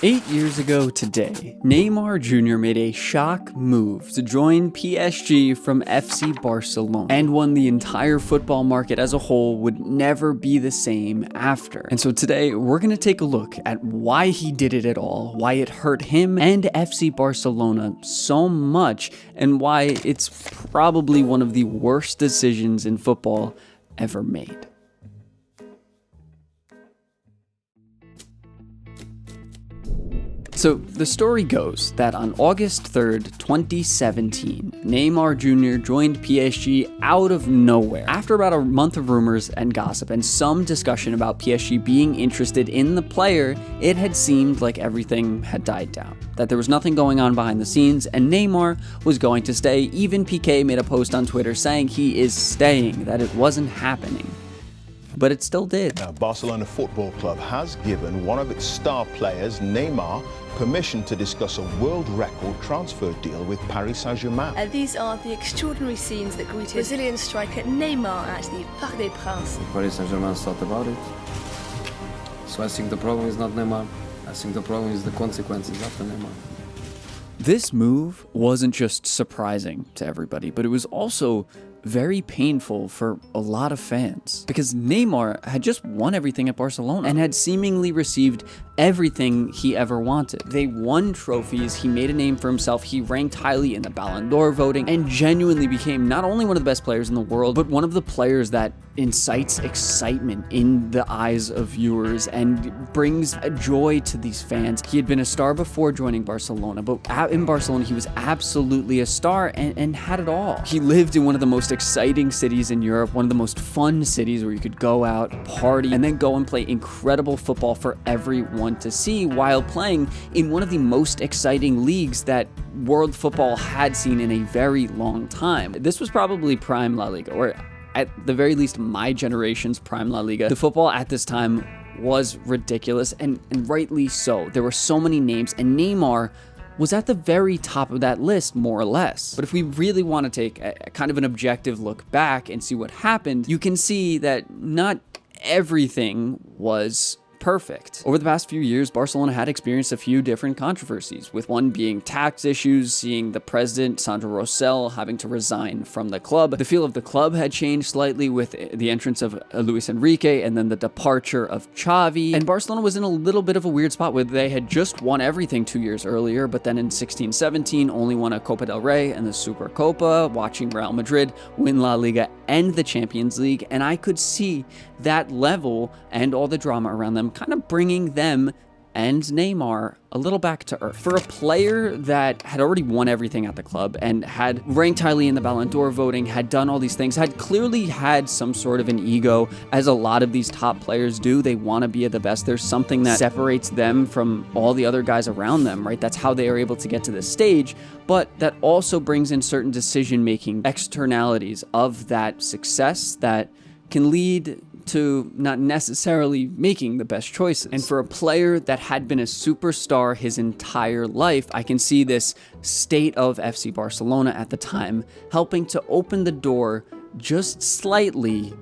8 years ago today, Neymar Jr. made a shock move to join PSG from FC Barcelona, and one the entire football market as a whole would never be the same after. And so today, we're going to take a look at why he did it at all, why it hurt him and FC Barcelona so much, and why it's probably one of the worst decisions in football ever made. So the story goes that on August 3rd, 2017, Neymar Jr. joined PSG out of nowhere. After about a month of rumors and gossip and some discussion about PSG being interested in the player, it had seemed like everything had died down, that there was nothing going on behind the scenes and Neymar was going to stay. Even Piqué made a post on Twitter saying he is staying, that it wasn't happening. But it still did. Now, Barcelona Football Club has given one of its star players, Neymar, permission to discuss a world record transfer deal with Paris Saint-Germain. These are the extraordinary scenes that greeted Brazilian striker Neymar at the Parc des Princes. Paris Saint-Germain thought about it. So I think the problem is not Neymar. I think the problem is the consequences after Neymar. This move wasn't just surprising to everybody, but it was also very painful for a lot of fans, because Neymar had just won everything at Barcelona and had seemingly received everything he ever wanted. They won trophies, he made a name for himself, he ranked highly in the Ballon d'Or voting, and genuinely became not only one of the best players in the world, but one of the players that incites excitement in the eyes of viewers and brings a joy to these fans. He had been a star before joining Barcelona, but in Barcelona he was absolutely a star and had it all. He lived in one of the most exciting cities in Europe, one of the most fun cities where you could go out, party, and then go and play incredible football for everyone to see, while playing in one of the most exciting leagues that world football had seen in a very long time. This was probably prime La Liga, or at the very least my generation's prime La Liga. The football at this time was ridiculous, and rightly so. There were so many names, and Neymar was at the very top of that list, more or less. But if we really want to take a kind of an objective look back and see what happened, you can see that not everything was perfect. Over the past few years, Barcelona had experienced a few different controversies, with one being tax issues, seeing the president, Sandro Rosell, having to resign from the club. The feel of the club had changed slightly with the entrance of Luis Enrique and then the departure of Xavi. And Barcelona was in a little bit of a weird spot where they had just won everything 2 years earlier, but then in 16-17 only won a Copa del Rey and the Supercopa, watching Real Madrid win La Liga and the Champions League, and I could see that level and all the drama around them kind of bringing them and Neymar a little back to earth. For a player that had already won everything at the club and had ranked highly in the Ballon d'Or voting, had done all these things, had clearly had some sort of an ego, as a lot of these top players do. They want to be at the best. There's something that separates them from all the other guys around them, right? That's how they are able to get to this stage, but that also brings in certain decision-making externalities of that success that can lead to not necessarily making the best choices. And for a player that had been a superstar his entire life, I can see this state of FC Barcelona at the time helping to open the door just slightly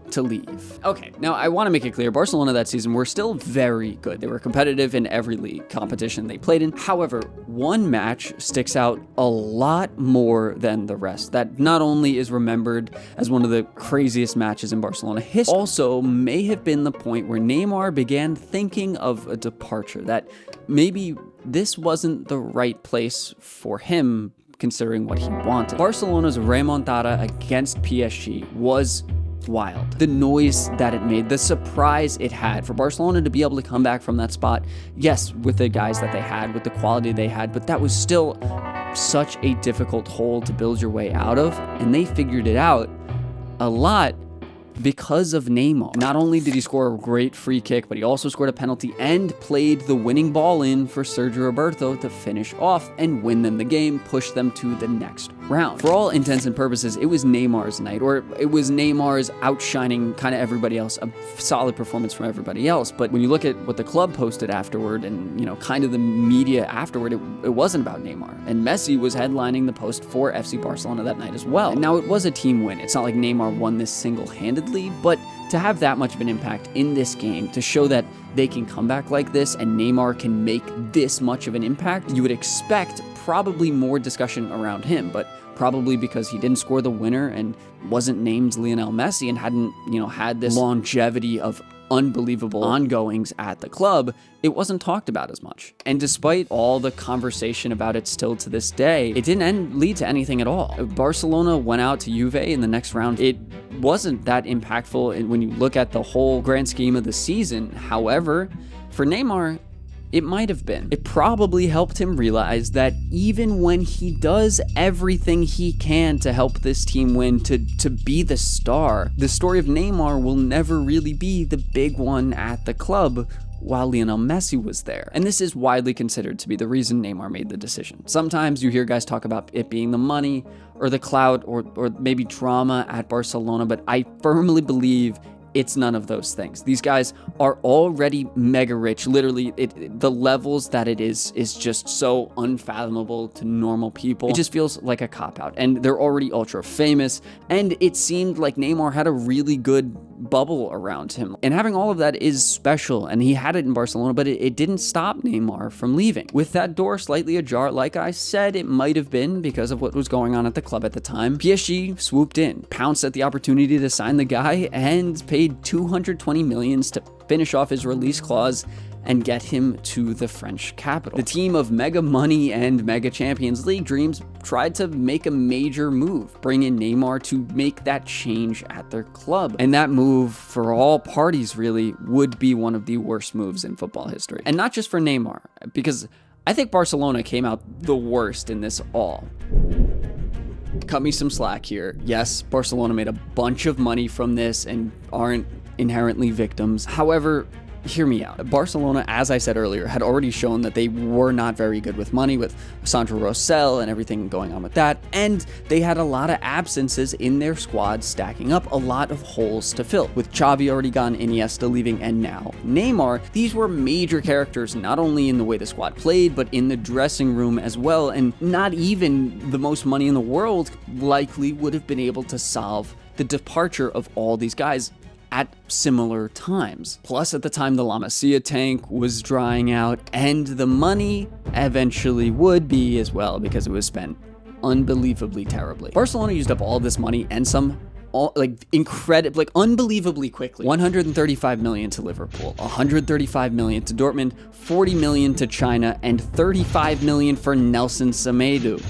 to leave. Okay, now I want to make it clear, Barcelona that season were still very good. They were competitive in every league competition they played in. However, one match sticks out a lot more than the rest, that not only is remembered as one of the craziest matches in Barcelona history, also may have been the point where Neymar began thinking of a departure, that maybe this wasn't the right place for him considering what he wanted. Barcelona's remontada against PSG was wild. The noise that it made, the surprise it had for Barcelona to be able to come back from that spot, yes, with the guys that they had, with the quality they had, but that was still such a difficult hole to build your way out of, and they figured it out a lot because of Neymar. Not only did he score a great free kick, but he also scored a penalty and played the winning ball in for Sergio Roberto to finish off and win them the game, push them to the next round. For all intents and purposes, it was Neymar's night, or it was Neymar's outshining kind of everybody else, a solid performance from everybody else. But when you look at what the club posted afterward and, kind of the media afterward, it wasn't about Neymar. And Messi was headlining the post for FC Barcelona that night as well. And now it was a team win. It's not like Neymar won this single-handedly, but to have that much of an impact in this game, to show that they can come back like this and Neymar can make this much of an impact, you would expect probably more discussion around him, but probably because he didn't score the winner and wasn't named Lionel Messi and hadn't, had this longevity of unbelievable ongoings at the club, it wasn't talked about as much. And despite all the conversation about it still to this day, it didn't lead to anything at all. Barcelona went out to Juve in the next round. It wasn't that impactful when you look at the whole grand scheme of the season. However, for Neymar, it might have been. It probably helped him realize that even when he does everything he can to help this team win, to be the star, the story of Neymar will never really be the big one at the club while Lionel Messi was there. And this is widely considered to be the reason Neymar made the decision. Sometimes you hear guys talk about it being the money or the clout or maybe drama at Barcelona, but I firmly believe it's none of those things. These guys are already mega rich. Literally, the levels that it is just so unfathomable to normal people. It just feels like a cop-out. And they're already ultra famous. And it seemed like Neymar had a really good bubble around him. And having all of that is special. And he had it in Barcelona, but it didn't stop Neymar from leaving. With that door slightly ajar, like I said, it might have been because of what was going on at the club at the time. PSG swooped in, pounced at the opportunity to sign the guy, and paid 220 million to finish off his release clause and get him to the French capital. The team of mega money and mega Champions League dreams tried to make a major move, bring in Neymar to make that change at their club. And that move, for all parties really, would be one of the worst moves in football history. And not just for Neymar, because I think Barcelona came out the worst in this all. Cut me some slack here. Yes, Barcelona made a bunch of money from this and aren't inherently victims. However, hear me out. Barcelona, as I said earlier, had already shown that they were not very good with money, with Sandro Rosell and everything going on with that, and they had a lot of absences in their squad stacking up, a lot of holes to fill. With Xavi already gone, Iniesta leaving, and now Neymar, these were major characters, not only in the way the squad played, but in the dressing room as well, and not even the most money in the world likely would have been able to solve the departure of all these guys at similar times. Plus, at the time, the La Masia tank was drying out, and the money eventually would be as well, because it was spent unbelievably terribly. Barcelona used up all this money and some, unbelievably quickly. 135 million to Liverpool, 135 million to Dortmund, 40 million to China, and 35 million for Nelson Semedo.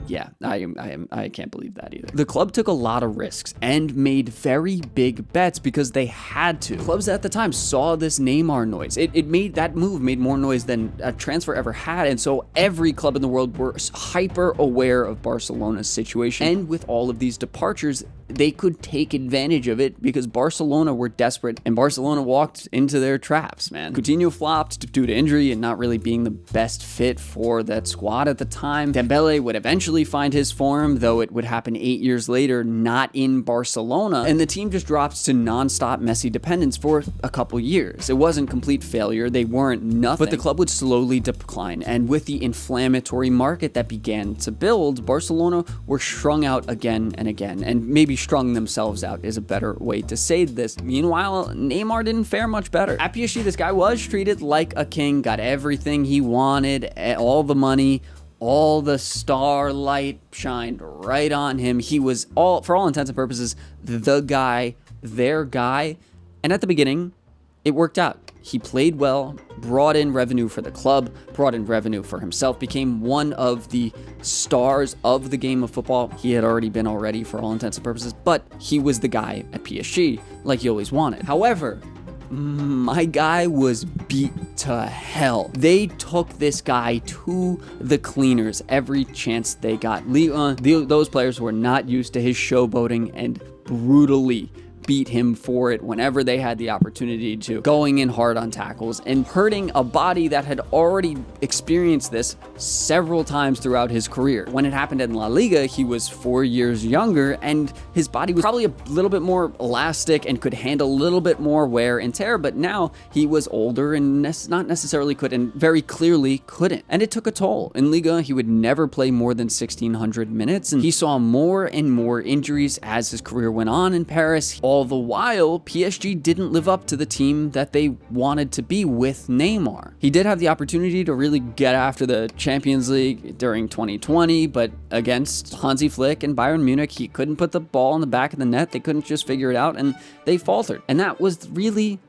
Yeah, I can't believe that either. The club took a lot of risks and made very big bets because they had to. Clubs at the time saw this Neymar noise. That move made more noise than a transfer ever had, and so every club in the world were hyper aware of Barcelona's situation. And with all of these departures, they could take advantage of it because Barcelona were desperate, and Barcelona walked into their traps, man. Coutinho flopped due to injury and not really being the best fit for that squad at the time. Dembele would eventually find his form, though it would happen 8 years later, not in Barcelona, and the team just dropped to non-stop Messi dependence for a couple years. It wasn't complete failure, they weren't nothing, but the club would slowly decline, and with the inflammatory market that began to build, Barcelona were strung out again and again, and maybe strung themselves out is a better way to say this. Meanwhile, Neymar didn't fare much better. At PSG, this guy was treated like a king, got everything he wanted, all the money, all the starlight shined right on him. He was, for all intents and purposes, the guy, their guy, and at the beginning, it worked out. He played well, brought in revenue for the club, brought in revenue for himself, became one of the stars of the game of football. He had already been for all intents and purposes, but he was the guy at PSG, like he always wanted. However, my guy was beat to hell. They took this guy to the cleaners every chance they got. Those players were not used to his showboating and brutally beat him for it whenever they had the opportunity to, going in hard on tackles and hurting a body that had already experienced this several times throughout his career. When it happened in La Liga, he was 4 years younger and his body was probably a little bit more elastic and could handle a little bit more wear and tear, but now he was older and not necessarily could, and very clearly couldn't. And it took a toll. In Liga, he would never play more than 1,600 minutes, and he saw more and more injuries as his career went on in Paris. All the while, PSG didn't live up to the team that they wanted to be with Neymar. He did have the opportunity to really get after the Champions League during 2020, but against Hansi Flick and Bayern Munich, he couldn't put the ball in the back of the net. They couldn't just figure it out, and they faltered. And that was really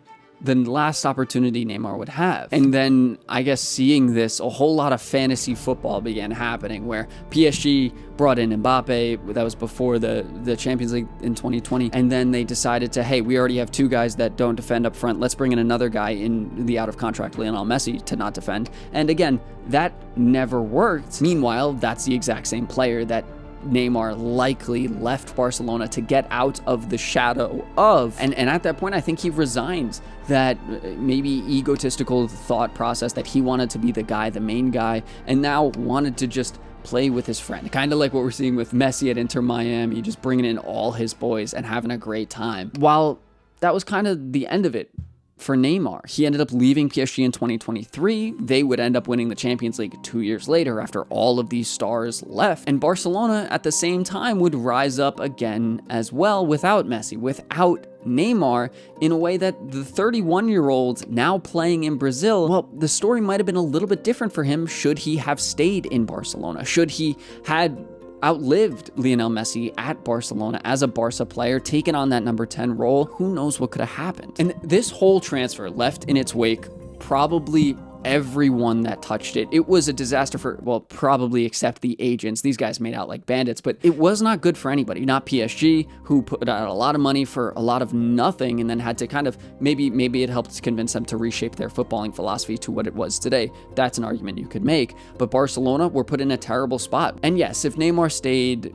the last opportunity Neymar would have. And then, I guess, seeing this, a whole lot of fantasy football began happening where PSG brought in Mbappe. That was before the Champions League in 2020. And then they decided to, hey, we already have two guys that don't defend up front. Let's bring in another guy in the out-of-contract Lionel Messi to not defend. And again, that never worked. Meanwhile, that's the exact same player that Neymar likely left Barcelona to get out of the shadow of. And at that point, I think he resigned that maybe egotistical thought process that he wanted to be the guy, the main guy, and now wanted to just play with his friend. Kind of like what we're seeing with Messi at Inter Miami, just bringing in all his boys and having a great time. While that was kind of the end of it for Neymar. He ended up leaving PSG in 2023. They would end up winning the Champions League 2 years later after all of these stars left. And Barcelona at the same time would rise up again as well without Messi, without Neymar, in a way that the 31-year-old now playing in Brazil, well, the story might have been a little bit different for him should he have stayed in Barcelona, should he had outlived Lionel Messi at Barcelona as a Barca player, taken on that number 10 role. Who knows what could have happened? And this whole transfer left in its wake probably everyone that touched it. It was a disaster for, well, probably except the agents. These guys made out like bandits, but it was not good for anybody. Not PSG, who put out a lot of money for a lot of nothing and then had to kind of, maybe it helped convince them to reshape their footballing philosophy to what it was today. That's an argument you could make. But Barcelona were put in a terrible spot. And yes, if Neymar stayed,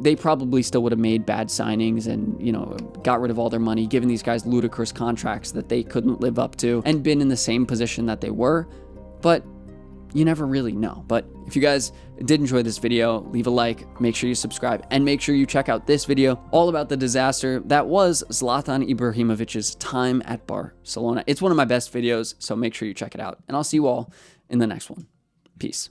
they probably still would have made bad signings and, you know, got rid of all their money, given these guys ludicrous contracts that they couldn't live up to, and been in the same position that they were. But you never really know. But if you guys did enjoy this video, leave a like, make sure you subscribe, and make sure you check out this video all about the disaster that was Zlatan Ibrahimovic's time at Barcelona. It's one of my best videos, so make sure you check it out. And I'll see you all in the next one. Peace.